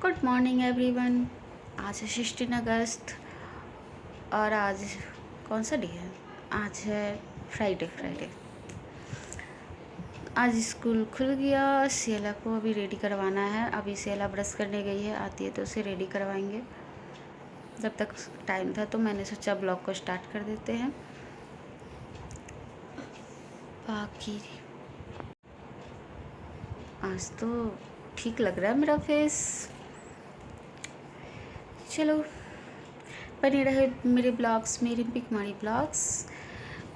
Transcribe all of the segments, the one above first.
Good morning everyone. आज है 16 अगस्त और आज कौन सा डे है? आज है फ्राइडे। आज स्कूल खुल गया। सियाला को अभी रेडी करवाना है। अभी सियाला ब्रश करने गई है, आती है तो उसे रेडी करवाएंगे। जब तक टाइम था तो मैंने सोचा ब्लॉग को स्टार्ट कर देते हैं। बाकी आज तो ठीक लग रहा है मेरा फेस। चलो, बने रहे मेरे ब्लॉग्स, मेरे पिक मारी ब्लॉग्स।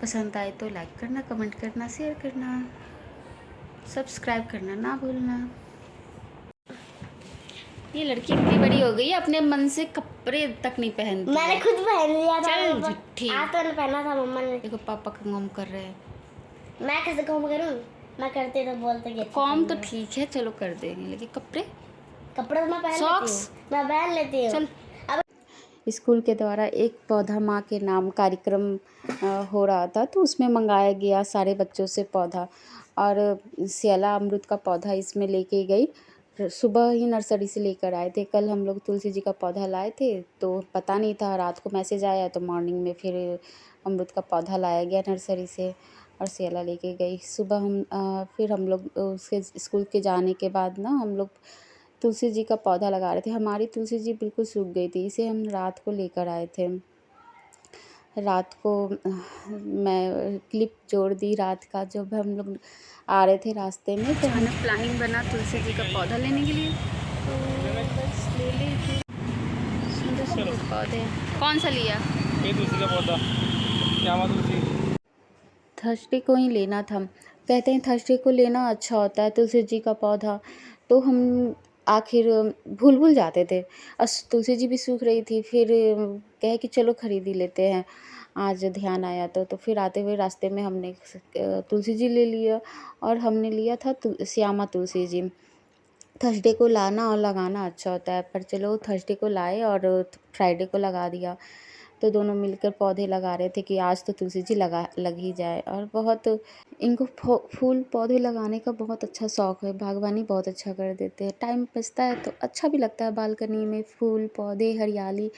पसंद आए तो लाइक करना, कमेंट करना, शेयर करना, सब्सक्राइब करना ना भूलना। ये लड़की इतनी बड़ी हो गई है, अपने मन से कपड़े तक नहीं पहनती। मैंने खुद पहन लिया था। चल झूठी। आज तो मैंने पहना था मम्मा ने। देखो पापा का कॉम कर रहे हैं। मैं कैसे कॉम करूं? मैं करते तो बोलते कि कॉम तो ठीक है, चलो कर देंगे, लेकिन कपड़े कपड़े तो मैं पहन लेती सॉक्स हूँ। मैं पहन लेती हूँ। चल। स्कूल के द्वारा एक पौधा माँ के नाम कार्यक्रम हो रहा था, तो उसमें मंगाया गया सारे बच्चों से पौधा। और सियाला अमरूद का पौधा इसमें लेके गई। सुबह ही नर्सरी से लेकर आए थे। कल हम लोग तुलसी जी का पौधा लाए थे, तो पता नहीं था, रात को मैसेज आया तो मॉर्निंग में फिर अमरूद का पौधा लाया गया नर्सरी से और सियाला लेके गई। सुबह फिर हम लोग उसके स्कूल के जाने के बाद ना हम लोग तुलसी जी का पौधा लगा रहे थे। हमारी तुलसी जी बिल्कुल सूख गई थी, इसे हम रात को लेकर आए थे। रात को मैं क्लिप जोड़ दी रात का, जब हम लोग आ रहे थे रास्ते में तो हमने प्लानिंग बना तुलसी जी का पौधा लेने के लिए, तो बस ले ली थी। सुंदर सुंदर पौधे। कौन सा लिया? ये तुलसी का पौधा, श्यामा तुलसी। थर्सडे को ही लेना था। कहते हैं थर्सडे को लेना अच्छा होता है तुलसी जी का पौधा। तो हम आखिर भूल जाते थे। तुलसी जी भी सूख रही थी, फिर कहे कि चलो खरीद ही लेते हैं। आज ध्यान आया तो फिर आते हुए रास्ते में हमने तुलसी जी ले लिया और हमने लिया था श्यामा तुलसी जी। थर्सडे को लाना और लगाना अच्छा होता है, पर चलो थर्सडे को लाए और फ्राइडे को लगा दिया। तो दोनों मिलकर पौधे लगा रहे थे कि आज तो तुलसी जी लग ही जाए। और बहुत इनको फूल पौधे लगाने का बहुत अच्छा शौक़ है। बागवानी बहुत अच्छा कर देते हैं। टाइम बचता है तो अच्छा भी लगता है। बालकनी में फूल पौधे हरियाली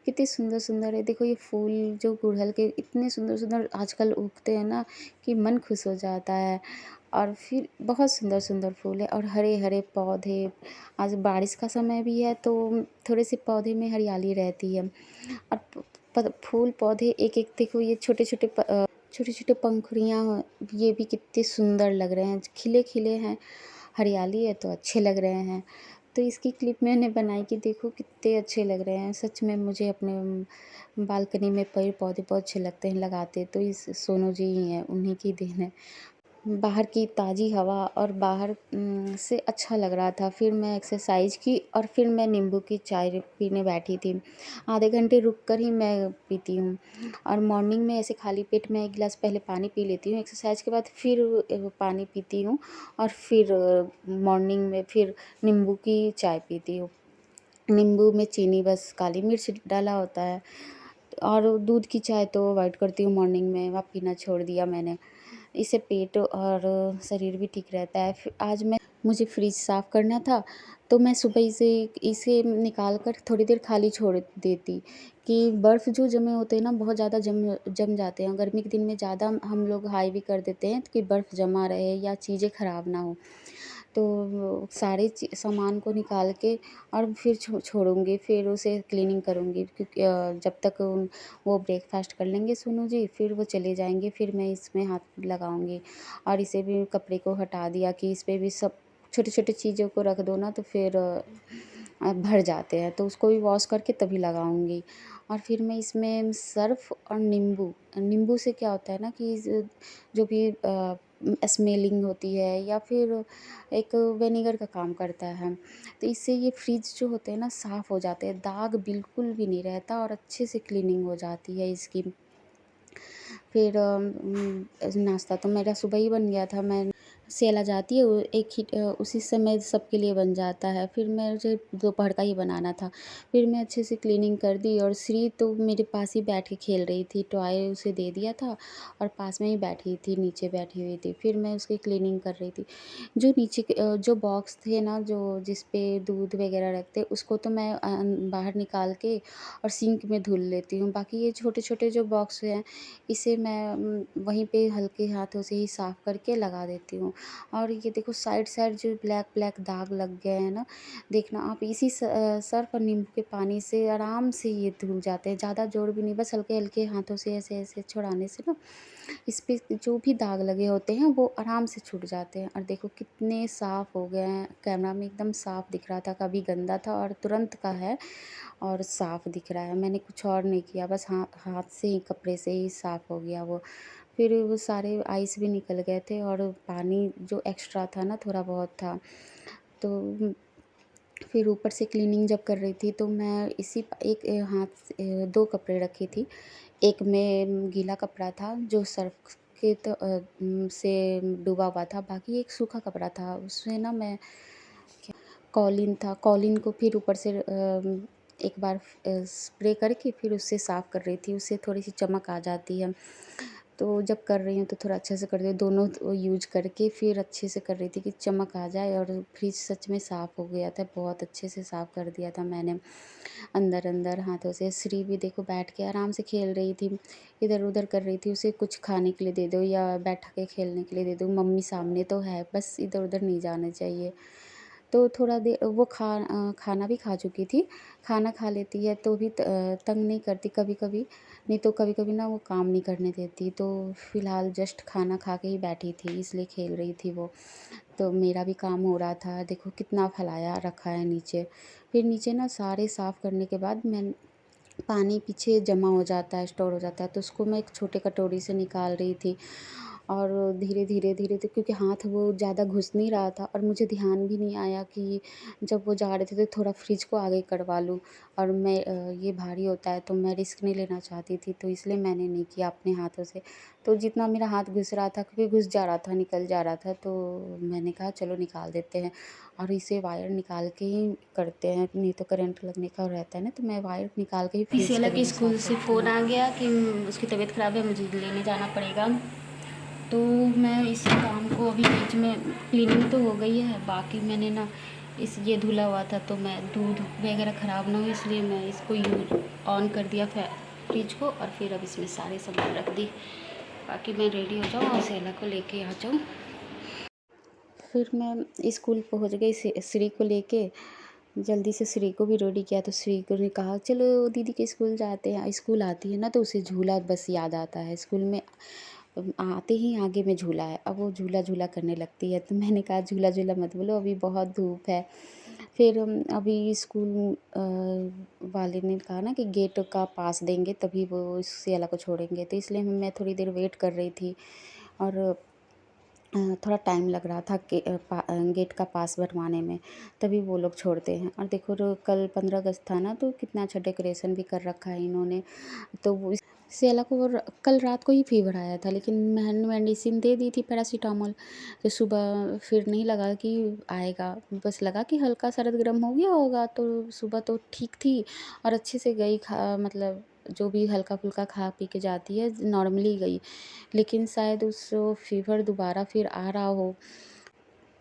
कितनी सुंदर सुंदर है। देखो ये फूल जो गुड़हल के इतने सुंदर सुंदर आजकल उगते हैं ना कि मन खुश हो जाता है। और फिर बहुत सुंदर सुंदर फूल है और हरे हरे पौधे। आज बारिश का समय भी है तो थोड़े से पौधे में हरियाली रहती है। और फूल पौधे एक एक देखो, ये छोटे छोटे पंखुड़ियाँ, ये भी कितने सुंदर लग रहे हैं, खिले खिले हैं, हरियाली है तो अच्छे लग रहे हैं। तो इसकी क्लिप मैंने बनाई कि देखो कितने अच्छे लग रहे हैं। सच में मुझे अपने बालकनी में पेड़ पौधे बहुत अच्छे लगते हैं लगाते, तो इस सोनू जी ही हैं, उन्हीं की देन है। बाहर की ताज़ी हवा और बाहर से अच्छा लग रहा था। फिर मैं एक्सरसाइज की और फिर मैं नींबू की चाय पीने बैठी थी। आधे घंटे रुक कर ही मैं पीती हूँ। और मॉर्निंग में ऐसे खाली पेट में 1 गिलास पहले पानी पी लेती हूँ। एक्सरसाइज के बाद फिर पानी पीती हूँ और फिर मॉर्निंग में फिर नींबू की चाय पीती हूँ। नींबू में चीनी, बस काली मिर्च डाला होता है। और दूध की चाय तो अवॉइड करती हूँ मॉर्निंग में, अब पीना छोड़ दिया मैंने। इससे पेट और शरीर भी ठीक रहता है। फिर आज मुझे फ्रिज साफ़ करना था, तो मैं सुबह इसे निकाल कर थोड़ी देर खाली छोड़ देती कि बर्फ़ जो जमे होते हैं ना बहुत ज़्यादा जम जाते हैं। गर्मी के दिन में ज़्यादा हम लोग हाई भी कर देते हैं कि बर्फ़ जमा रहे या चीज़ें ख़राब ना हो। तो सारे सामान को निकाल के और फिर छोड़ूंगी, फिर उसे क्लीनिंग करूँगी, क्योंकि जब तक वो ब्रेकफास्ट कर लेंगे सोनू जी, फिर वो चले जाएंगे, फिर मैं इसमें हाथ लगाऊंगी। और इसे भी कपड़े को हटा दिया कि इस पर भी सब छोटे छोटे चीज़ों को रख दो ना तो फिर भर जाते हैं, तो उसको भी वॉश करके तभी लगाऊंगी। और फिर मैं इसमें सर्फ़ और नींबू से क्या होता है ना कि जो भी स्मेलिंग होती है या फिर एक विनेगर का काम करता है, तो इससे ये फ्रिज जो होते हैं ना साफ़ हो जाते हैं, दाग बिल्कुल भी नहीं रहता और अच्छे से क्लीनिंग हो जाती है इसकी। फिर नाश्ता तो मेरा सुबह ही बन गया था। मैं सेल आ जाती है, वो एक ही उसी समय सबके लिए बन जाता है। फिर मुझे दोपहर का ही बनाना था। फिर मैं अच्छे से क्लीनिंग कर दी और श्री तो मेरे पास ही बैठ के खेल रही थी, टॉय उसे दे दिया था और पास में ही बैठी थी, नीचे बैठी हुई थी। फिर मैं उसकी क्लीनिंग कर रही थी। जो नीचे के जो बॉक्स थे ना, जो जिस पे दूध वगैरह रखते, उसको तो मैं बाहर निकाल के और सिंक में धुल लेती हूँ। बाकी ये छोटे-छोटे जो बॉक्स हैं, इसे मैं वहीं पे हल्के हाथों से ही साफ़ करके लगा देती हूँ। और ये देखो साइड-साइड जो ब्लैक-ब्लैक दाग लग गए हैं ना, देखना आप इसी सर्फ़ और नींबू के पानी से आराम से ये धुल जाते हैं। ज़्यादा ज़ोर भी नहीं, बस हल्के-हल्के हाथों से ऐसे-ऐसे छुड़ाने से ना, इस पे जो भी दाग लगे होते हैं वो आराम से छूट जाते हैं। और देखो कितने साफ़ हो गए हैं, कैमरा में एकदम साफ़ दिख रहा था, कभी गंदा था और तुरंत का है और साफ़ दिख रहा है। मैंने कुछ और नहीं किया, बस हाथ से ही, कपड़े से ही साफ़ हो गया वो। फिर वो सारे आइस भी निकल गए थे और पानी जो एक्स्ट्रा था ना, थोड़ा बहुत था। तो फिर ऊपर से क्लीनिंग जब कर रही थी तो मैं इसी एक हाथ से 2 कपड़े रखी थी। एक में गीला कपड़ा था जो सर्फ़ के से डूबा हुआ था, बाकी एक सूखा कपड़ा था। उसमें ना मैं कॉलिन था, कॉलिन को फिर ऊपर से एक बार स्प्रे करके फिर उससे साफ़ कर रही थी, उससे थोड़ी-सी चमक आ जाती है। तो जब कर रही हूँ तो थोड़ा अच्छे से कर रही हूँ, दोनों यूज़ करके फिर अच्छे से कर रही थी कि चमक आ जाए। और फ्रिज सच में साफ़ हो गया था, बहुत अच्छे से साफ़ कर दिया था मैंने अंदर-अंदर हाथों से। श्री भी देखो बैठ के आराम से खेल रही थी, इधर-उधर कर रही थी, उसे कुछ खाने के लिए दे दो या बैठा के खेलने के लिए दे दो, मम्मी सामने तो है, बस इधर-उधर नहीं जाना चाहिए। तो थोड़ा वो खाना भी खा चुकी थी, खाना खा लेती है तो भी तंग नहीं करती कभी-कभी, नहीं तो कभी-कभी ना वो काम नहीं करने देती। तो फ़िलहाल जस्ट खाना खा के ही बैठी थी, इसलिए खेल रही थी वो। तो मेरा भी काम हो रहा था, देखो कितना फैलाया रखा है नीचे। फिर नीचे ना सारे साफ़ करने के बाद मैं पानी पीछे जमा हो जाता है, स्टोर हो जाता है, तो उसको मैं एक छोटे कटोरी से निकाल रही थी। और धीरे-धीरे क्योंकि हाथ वो ज़्यादा घुस नहीं रहा था और मुझे ध्यान भी नहीं आया कि जब वो जा रहे थे तो थोड़ा फ्रिज को आगे करवा लूँ। और मैं ये भारी होता है तो मैं रिस्क नहीं लेना चाहती थी, तो इसलिए मैंने नहीं किया अपने हाथों से। तो जितना मेरा हाथ घुस रहा था, क्योंकि घुस जा रहा था, निकल जा रहा था, तो मैंने कहा चलो निकाल देते हैं और इसे वायर निकाल के ही करते हैं, नहीं तो करंट लगने का रहता है ना, तो मैं वायर निकाल के ही फ्रिज सिला को भी के मैं स्कूल साफ़ से करती फ़ोन हूँ। आ गया कि उसकी तबीयत ख़राब है, मुझे लेने जाना पड़ेगा। तो मैं इस काम को अभी बीच में, क्लीनिंग तो हो गई है, बाकी मैंने ना ये धुला हुआ था तो मैं दूध वगैरह ख़राब ना हो इसलिए मैं इसको यूज ऑन कर दिया फ्रिज को और फिर अब इसमें सारे सामान रख दी। बाकी मैं रेडी हो जाऊँ और सेला को लेके आ जाऊँ। फिर मैं स्कूल पहुँच गई श्री को लेके, जल्दी से श्री को भी रेडी किया, तो श्री को ने कहा चलो दीदी के स्कूल जाते हैं। स्कूल आती है ना तो उसे झूला बस याद आता है, स्कूल में आते ही आगे में झूला है, अब वो झूला-झूला करने लगती है। तो मैंने कहा झूला-झूला मत बोलो, अभी बहुत धूप है। फिर अभी स्कूल वाले ने कहा ना कि गेट का पास देंगे तभी वो इस सियाला को छोड़ेंगे, तो इसलिए मैं थोड़ी देर वेट कर रही थी। और थोड़ा टाइम लग रहा था कि गेट का पास बनवाने में, तभी वो लोग छोड़ते हैं। और देखो कल 15 अगस्त था ना, तो कितना अच्छा डेकोरेशन भी कर रखा है इन्होंने। तो वो सियाला को कल रात को ही फ़ीवर आया था, लेकिन मैंने मेडिसिन दे दी थी पैरासिटामोल, तो सुबह फिर नहीं लगा कि आएगा, बस लगा कि हल्का सर्द गर्म हो गया होगा। तो सुबह तो ठीक थी और अच्छे से गई, मतलब जो भी हल्का-फुल्का खा पी के जाती है, नॉर्मली गई। लेकिन शायद उसको फ़ीवर दोबारा फिर आ रहा हो,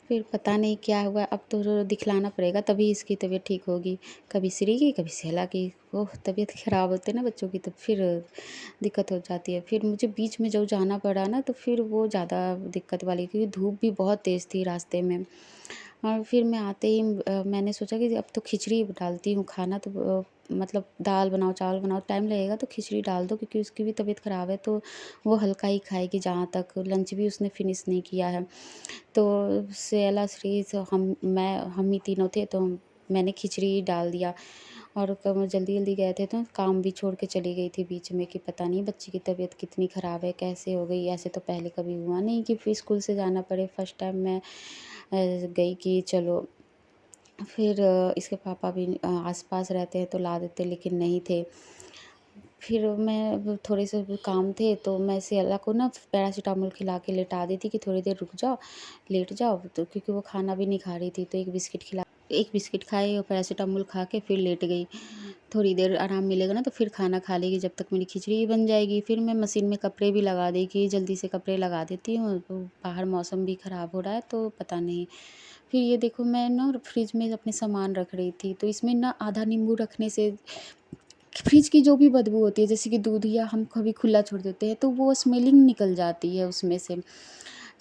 फिर पता नहीं क्या हुआ, अब तो दिखलाना पड़ेगा तभी इसकी तबीयत ठीक होगी। कभी श्री की, कभी सेला की। ओह! तबीयत ख़राब होती है ना बच्चों की तो फिर दिक्कत हो जाती है। फिर मुझे बीच में जब जाना पड़ा ना तो फिर वो ज़्यादा दिक्कत वाली, क्योंकि धूप भी बहुत तेज़ थी रास्ते में। और फिर मैं आते ही मैंने सोचा कि अब तो खिचड़ी डालती हूँ, खाना तो मतलब दाल बनाओ, चावल बनाओ, टाइम लगेगा तो खिचड़ी डाल दो, क्योंकि उसकी भी तबीयत ख़राब है तो वो हल्का ही खाएगी, जहाँ तक लंच भी उसने फिनिश नहीं किया है। तो सेला, श्री से हम ही तीनों थे, तो मैंने खिचड़ी डाल दिया। और कब जल्दी-जल्दी गए थे तो काम भी छोड़ के चली गई थी बीच में, कि पता नहीं बच्ची की तबीयत कितनी ख़राब है, कैसे हो गई। ऐसे तो पहले कभी हुआ नहीं कि फिर स्कूल से जाना पड़े, फर्स्ट टाइम मैं गई कि चलो। फिर इसके पापा भी आस-पास रहते हैं तो ला देते, लेकिन नहीं थे। फिर मैं अब थोड़े से काम थे तो मैं सियाला को ना पैरासीटामोल खिला के लेटा दी थी कि थोड़ी देर रुक जाओ, लेट जाओ, तो क्योंकि वो खाना भी नहीं खा रही थी, तो एक बिस्किट खाई और पैरासीटामोल खा के फिर लेट गई। थोड़ी देर आराम मिलेगा ना तो फिर खाना खा लेगी, जब तक मेरी खिचड़ी बन जाएगी। फिर मैं मशीन में कपड़े भी लगा दी कि जल्दी से कपड़े लगा देती हूँ, तो बाहर मौसम भी ख़राब हो रहा है तो पता नहीं। फिर ये देखो मैं ना फ्रिज में अपने सामान रख रही थी, तो इसमें ना आधा नींबू रखने से फ्रिज की जो भी बदबू होती है, जैसे कि दूध या हम कभी खुला छोड़ देते हैं तो वो स्मेलिंग निकल जाती है उसमें से।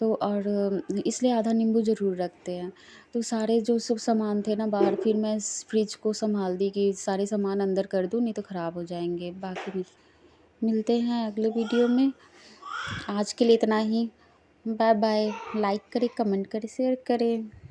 तो और इसलिए आधा नींबू ज़रूर रखते हैं। तो सारे जो सब सामान थे ना बाहर, फिर मैं इस फ्रिज को संभाल दी कि सारे सामान अंदर कर दूँ, नहीं तो ख़राब हो जाएंगे। बाकी मिलते हैं अगले वीडियो में। आज के लिए इतना ही। Bye bye. लाइक करें, कमेंट करें, शेयर करें।